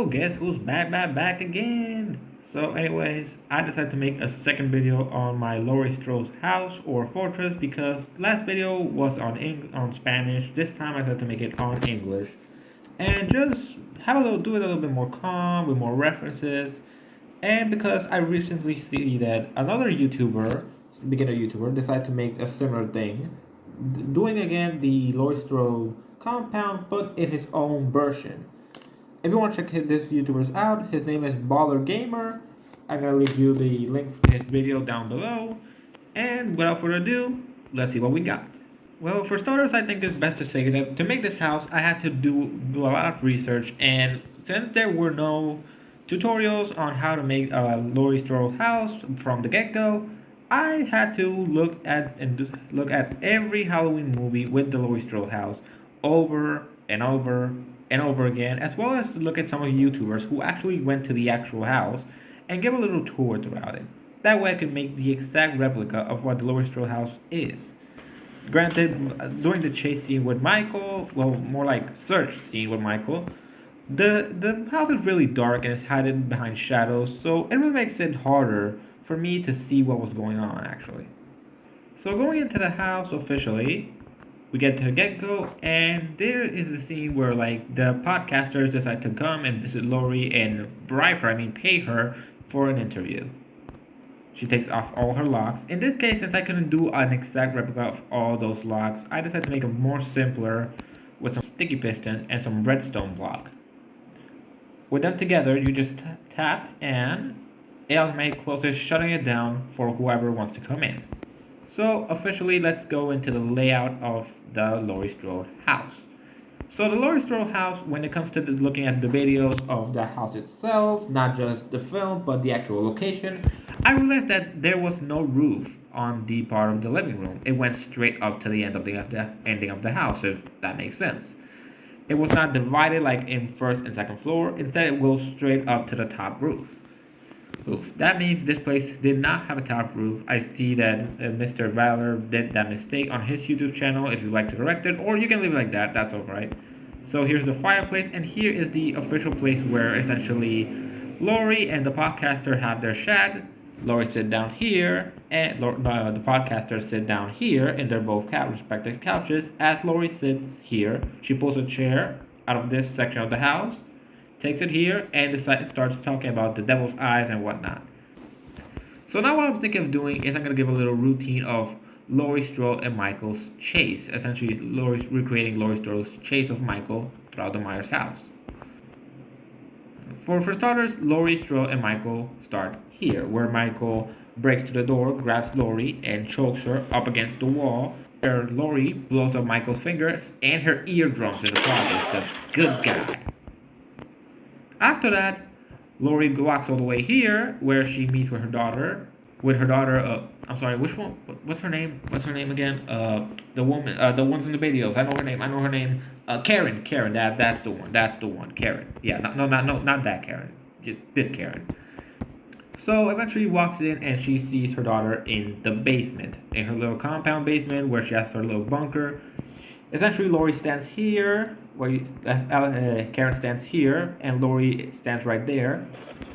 Yo, guess who's back again? So anyways, I decided to make a second video on my Laury Strode's house or fortress because last video was on Spanish. This time I decided to make it on English. And just do it a little bit more calm with more references. And because I recently see that another YouTuber, beginner YouTuber, decided to make a similar thing, doing again the Laury Strode compound but in his own version. If you want to check this YouTuber's out, his name is Baller Gamer. I'm gonna leave you the link to his video down below. And without further ado, let's see what we got. Well, for starters, I think it's best to say that to make this house, I had to do a lot of research, and since there were no tutorials on how to make a Laury Strode house from the get-go, I had to look at every Halloween movie with the Laury Strode house over and over and over again, as well as to look at some of the YouTubers who actually went to the actual house and give a little tour throughout it. That way I could make the exact replica of what the Laury Strode house is. Granted, during the chase scene with Michael, well, more like search scene with Michael, the house is really dark and it's hidden behind shadows, so it really makes it harder for me to see what was going on actually. So going into the house officially, we get to the get-go, and there is a scene where like the podcasters decide to come and visit Laury and pay her for an interview. She takes off all her locks. In this case, since I couldn't do an exact replica of all those locks, I decided to make them more simpler with some sticky piston and some redstone block. With them together, you just tap and it automatically closes, shutting it down for whoever wants to come in. So officially, let's go into the layout of the Laury Strode house. So the Laury Strode house, when it comes to looking at the videos of the house itself, not just the film, but the actual location, I realized that there was no roof on the part of the living room. It went straight up to the end of the ending of the house, if that makes sense. It was not divided like in first and second floor. Instead, it goes straight up to the top roof. That means this place did not have a top roof. I see that Mr. Valor did that mistake on his YouTube channel. If you'd like to correct it, or you can leave it like that, that's alright. So here's the fireplace, and here is the official place where essentially Laury and the podcaster have their chat. Laury sit down here, and the podcaster sit down here in their both respective couches. As Laury sits here, she pulls a chair out of this section of the house, takes it here, and starts talking about the devil's eyes and whatnot. So now what I'm thinking of doing is I'm going to give a little routine of Laury Strode and Michael's chase. Essentially, recreating Laury Strode's chase of Michael throughout the Myers house. For starters, Laury Strode and Michael start here, where Michael breaks to the door, grabs Laury, and chokes her up against the wall. Where Laury blows up Michael's fingers and her eardrums in the process. The good guy. After that, Laury walks all the way here, where she meets with her daughter. I'm sorry, which one? What's her name? What's her name again? The woman, the ones in the videos. I know her name. Karen. That's the one. Karen. Yeah, not that Karen. Just this Karen. So eventually walks in and she sees her daughter in the basement, in her little compound basement where she has her little bunker. Essentially, Laury stands here, Karen stands here, and Laury stands right there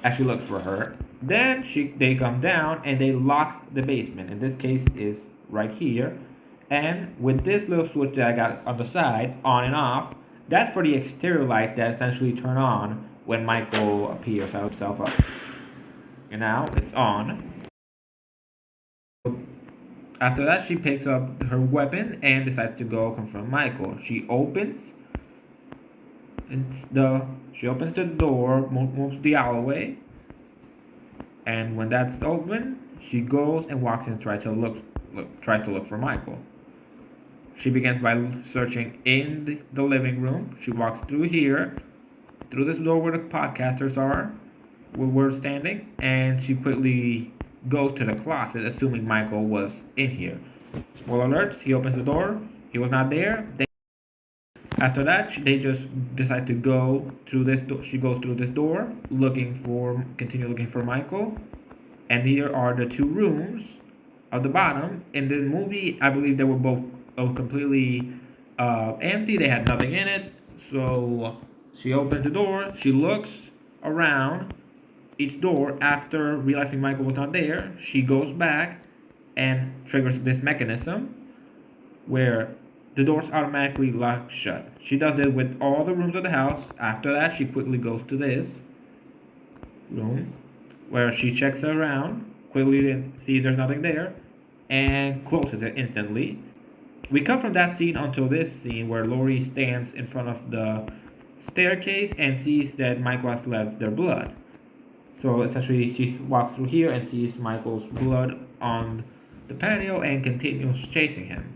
as she looks for her. Then they come down and they lock the basement. In this case, is right here. And with this little switch that I got on the side, on and off, that's for the exterior light that essentially turn on when Michael appears out himself up. And now it's on. After that, she picks up her weapon and decides to go confront Michael. She opens the door, moves the alleyway, and when that's open, she goes and walks in and tries to look for Michael. She begins by searching in the living room. She walks through here, through this door where the podcasters are, where we're standing, and she quickly goes to the closet, assuming Michael was in here. Spoiler alert, he opens the door, he was not there. After that, they just decide to go through this door. She goes through this door, continue looking for Michael. And here are the two rooms at the bottom. In the movie, I believe they were both completely empty. They had nothing in it. So she opens the door, she looks, around each door. After realizing Michael was not there, she goes back and triggers this mechanism where the doors automatically lock shut. She does this with all the rooms of the house. After that, she quickly goes to this room where she checks around, quickly sees there's nothing there, and closes it instantly. We cut from that scene until this scene where Laury stands in front of the staircase and sees that Michael has left their blood. So essentially, she walks through here and sees Michael's blood on the patio and continues chasing him,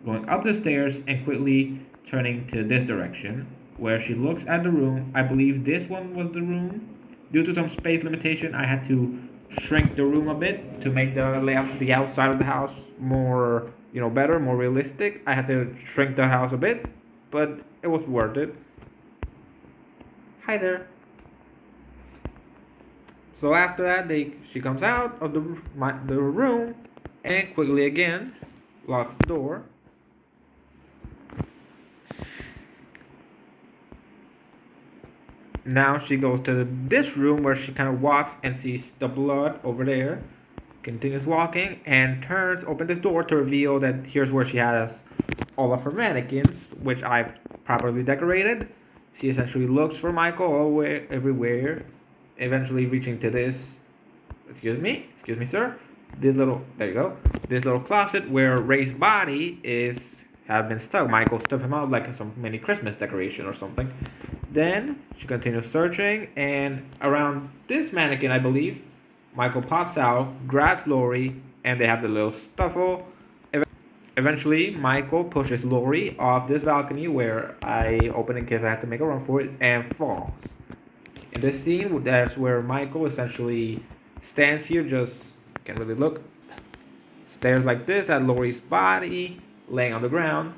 going up the stairs and quickly turning to this direction, where she looks at the room. I believe this one was the room. Due to some space limitation, I had to shrink the room a bit to make the layout, the outside of the house more, better, more realistic. I had to shrink the house a bit, but it was worth it. Hi there. So after that, she comes out of the room and quickly again locks the door. Now she goes to this room where she kind of walks and sees the blood over there. Continues walking and opens this door to reveal that here's where she has all of her mannequins, which I've properly decorated. She essentially looks for Michael everywhere, eventually reaching to this. Excuse me, sir. There you go. This little closet where Ray's body have been stuck. Michael stuffed him out like some mini Christmas decoration or something. Then she continues searching, and around this mannequin, I believe, Michael pops out, grabs Laury, and they have the little scuffle. Eventually, Michael pushes Laury off this balcony where I open in case I have to make a run for it, and falls. In this scene, that's where Michael essentially stands here, just can't really look, stares like this at Laury's body laying on the ground.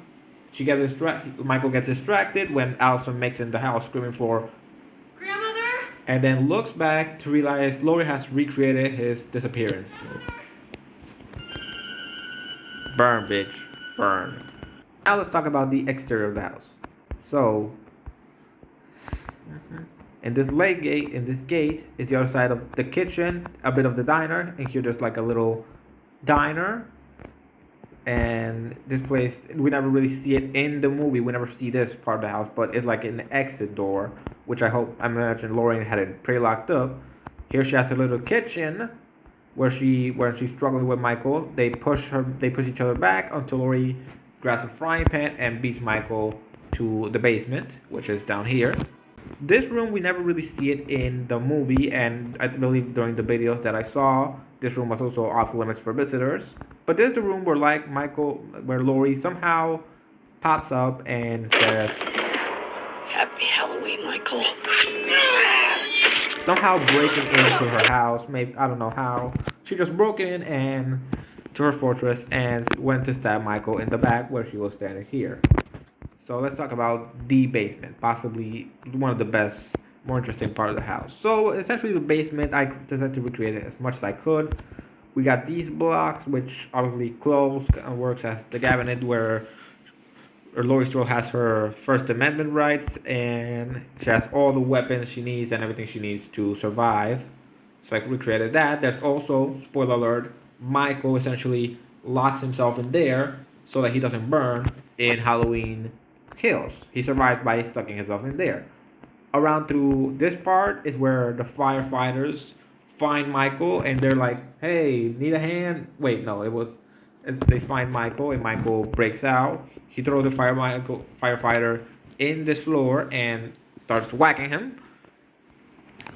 Michael gets distracted when Allison makes it in the house screaming for Grandmother, and then looks back to realize Laury has recreated his disappearance. Burn, bitch, burn. Now let's talk about the exterior of the house. So, in this gate is the other side of the kitchen, a bit of the diner, and here there's like a little diner. And this place, we never really see it in the movie. We never see this part of the house, but it's like an exit door, which I imagine Lauren had it pre-locked up. Here she has a little kitchen where she's struggling with Michael. They push each other back until Laurie grabs a frying pan and beats Michael to the basement, which is down here. This room, we never really see it in the movie, and I believe during the videos that I saw, this room was also off limits for visitors. But this is the room where Laurie somehow pops up and says, Happy Halloween, Michael. Somehow breaking into her house. Maybe, I don't know how. She just broke in and to her fortress and went to stab Michael in the back where he was standing here. So let's talk about the basement, possibly one of the best, more interesting part of the house. So essentially the basement, I decided to recreate it as much as I could. We got these blocks, which obviously close and works as the cabinet where Laurie Strode has her First Amendment rights, and she has all the weapons she needs and everything she needs to survive. So I recreated that. There's also, spoiler alert, Michael essentially locks himself in there so that he doesn't burn in Halloween Kills. He survives by stucking himself in there. Around through this part is where the firefighters find Michael and they're like, hey, need a hand? Wait, no, they find Michael and Michael breaks out. He throws the firefighter in this floor and starts whacking him.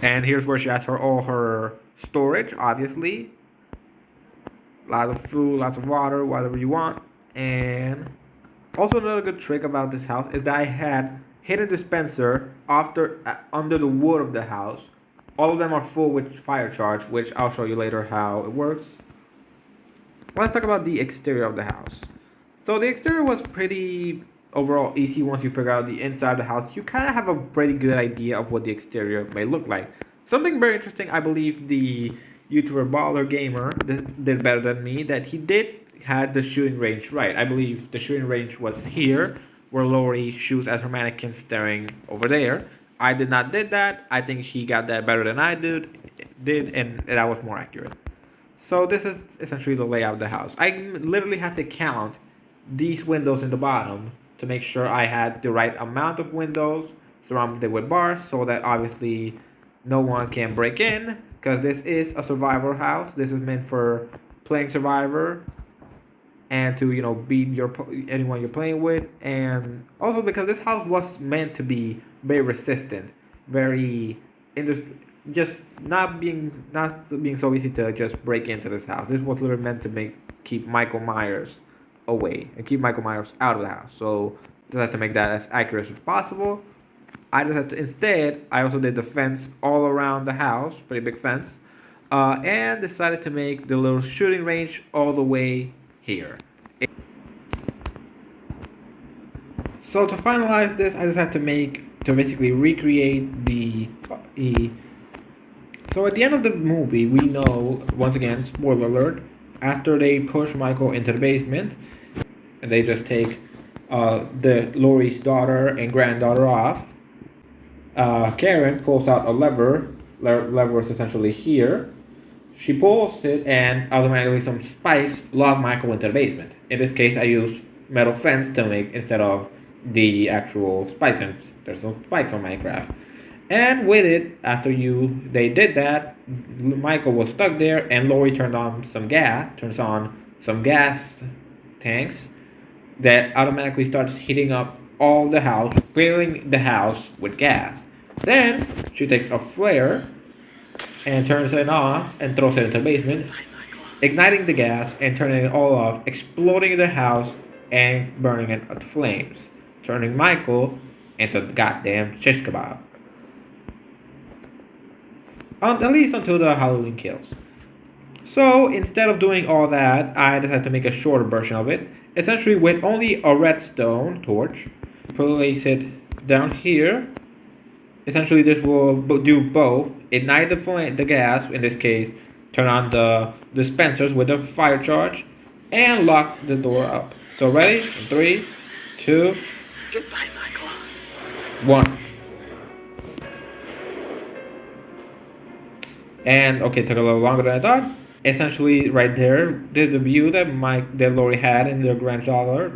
And here's where she has all her storage, obviously. Lots of food, lots of water, whatever you want. And also another good trick about this house is that I had hidden dispenser under the wood of the house. All of them are full with fire charge, which I'll show you later how it works. Let's talk about the exterior of the house. So the exterior was pretty overall easy once you figure out the inside of the house. You kind of have a pretty good idea of what the exterior may look like. Something very interesting, I believe the YouTuber Baller Gamer did better than me, that he had the shooting range right. I believe the shooting range was here, where Laurie shoots at her mannequin staring over there. I did not did that. I think he got that better than I did, and that was more accurate. So this is essentially the layout of the house. I literally had to count these windows in the bottom to make sure I had the right amount of windows surrounded with bars, so that obviously no one can break in, because this is a survivor house. This is meant for playing survivor and to beat anyone you're playing with, and also because this house was meant to be very resistant, very just not being so easy to just break into this house. This was literally meant to keep Michael Myers away and keep Michael Myers out of the house. So just had to make that as accurate as possible. I just had to instead. I also did the fence all around the house, pretty big fence, and decided to make the little shooting range all the way here. So to finalize this, I just had to basically recreate the. So at the end of the movie, we know, once again, spoiler alert, after they push Michael into the basement, and they just take the Laury's daughter and granddaughter off. Karen pulls out a lever. Lever is essentially here. She pulls it, and automatically some spikes lock Michael into the basement. In this case, I used metal fence to make instead of the actual spikes. And there's no spikes on Minecraft. And with it, after they did that, Michael was stuck there, and Laurie turns on some gas tanks that automatically starts heating up all the house, filling the house with gas. Then she takes a flare and turns it off and throws it into the basement, igniting the gas and turning it all off, exploding the house and burning it to flames, turning Michael into goddamn shish kebab. At least until the Halloween kills. So instead of doing all that, I decided to make a shorter version of it, essentially with only a redstone torch. Place it down here. Essentially, this will do both: ignite the gas, in this case, turn on the dispensers with a fire charge, and lock the door up. So ready? In 3, 2, Goodbye, Michael. 1. And okay, took a little longer than I thought. Essentially, right there, there's the view that Laurie had in their granddaughter.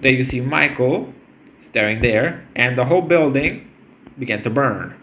There you see Michael staring there, and the whole building began to burn.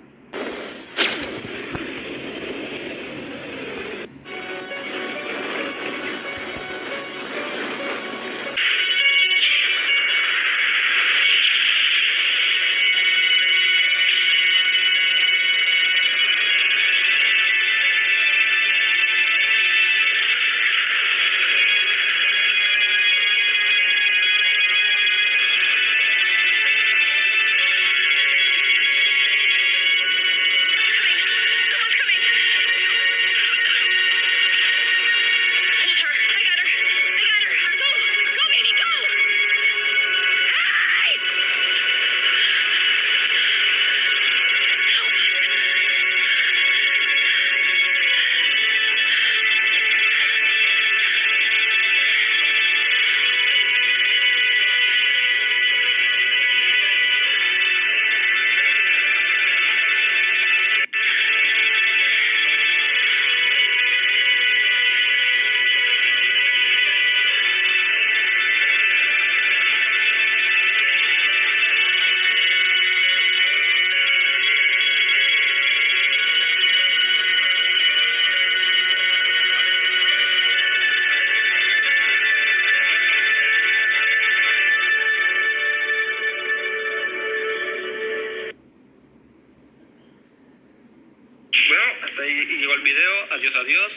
Bueno, hasta ahí llegó el video. Adiós, adiós.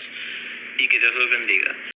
Y que Dios los bendiga.